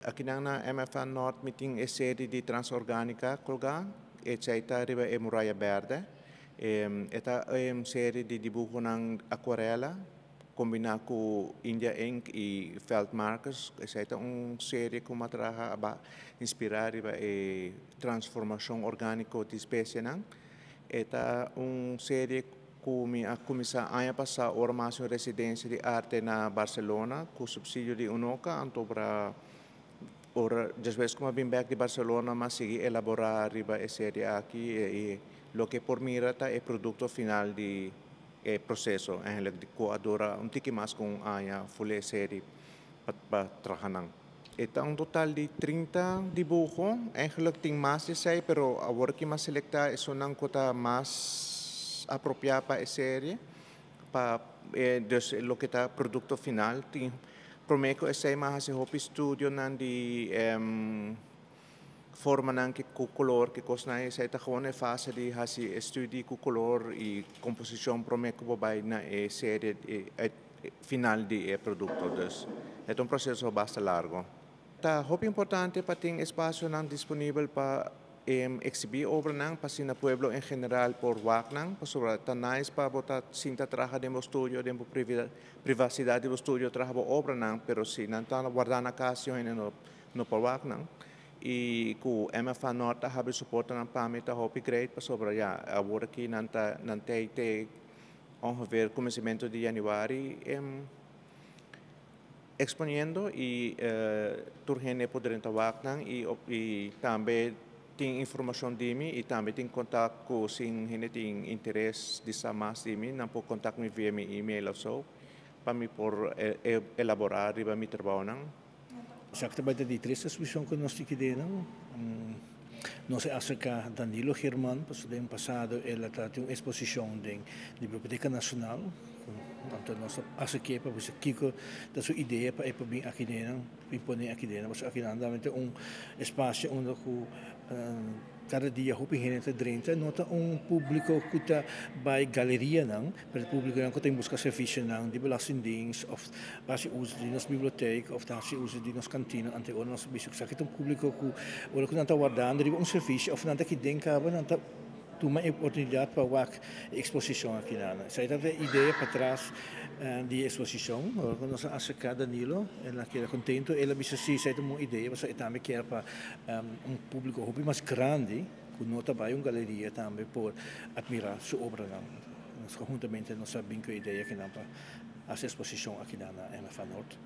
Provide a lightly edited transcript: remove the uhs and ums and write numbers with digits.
aqui na MFA Norte meeting é série de transorgânica colga, esta riba é Muralha Verde. Esta é uma série de dibujo ng aquarela, combinado com India Ink e Feldmarkers. Esta é uma série que matraha aba inspirar riba é transformação orgânica de espécie nang. Esta é uma série que a começar a passar a formação residência de arte na Barcelona, com subsídio de UNOCA, então para ora, después como vim back de Barcelona, mas segui elaborar riba a série aqui e lo que por mira ta é produto final de processo, eigenlijk de coadora um tiki mais com a full série para trabalhar. Então, um total de 30 dibujos, eigenlijk tem mais de 6, pero agora que mais selectar é só não cota mais apropriada para a série, para lo que está produto final. Tem prometo esse mais hopi studio nan de forma nan que com color que cosna essa tá gewoon fase de hasi estudie com color e composição prometo bobai na série final de produto. Dus é um processo bastante largo. Tá hopi importante para ter espaço nan disponível para exhibir obra nang para na pueblo em geral por wak nang para tá nice para botar cinta traja de estúdio de privacidade do estúdio traja obra nang pero se não tá guardar na casa no por wak nang e com MFA Norte have suporte nang pamita hopi great para sobre já agora aqui nanta te ongeveer começamento de januari exponendo e turgene poderem tawak nang e também tem informação de mim e também tem contato com quem tem interesse de saber de mim, não pode contato me via meu e-mail ou so, para me por elaborar e para me trabalhar. Exactamente de três exposições que nós temos nós acerca Danilo Germán, pues do ano passado ela teve uma exposição da Biblioteca Nacional, então nós acerca para você Kiko da sua ideia para vir aqui dentro, impor aqui dentro, mas aqui realmente espaço onde cada dia hopi gente dentro nota público que está bij galeria não, para o público não que tem busca serviço não, de belastingdienst of base uso de nossa biblioteca of base uso de nossa cantina ante o nosso bicho que aqui tem público que o que não está guardando de serviço of não está que denka não está uma oportunidade para a exposição aqui na. Essa é a ideia para trás de exposição. Quando nós acerca Danilo, ela que era contento, ela disse sim, essa é uma ideia, mas também quer para público mais grande, que não trabalha em galeria também por admirar sua obra. Nós conjuntamente nós sabemos que a ideia que não para a exposição aqui na MFA Norte.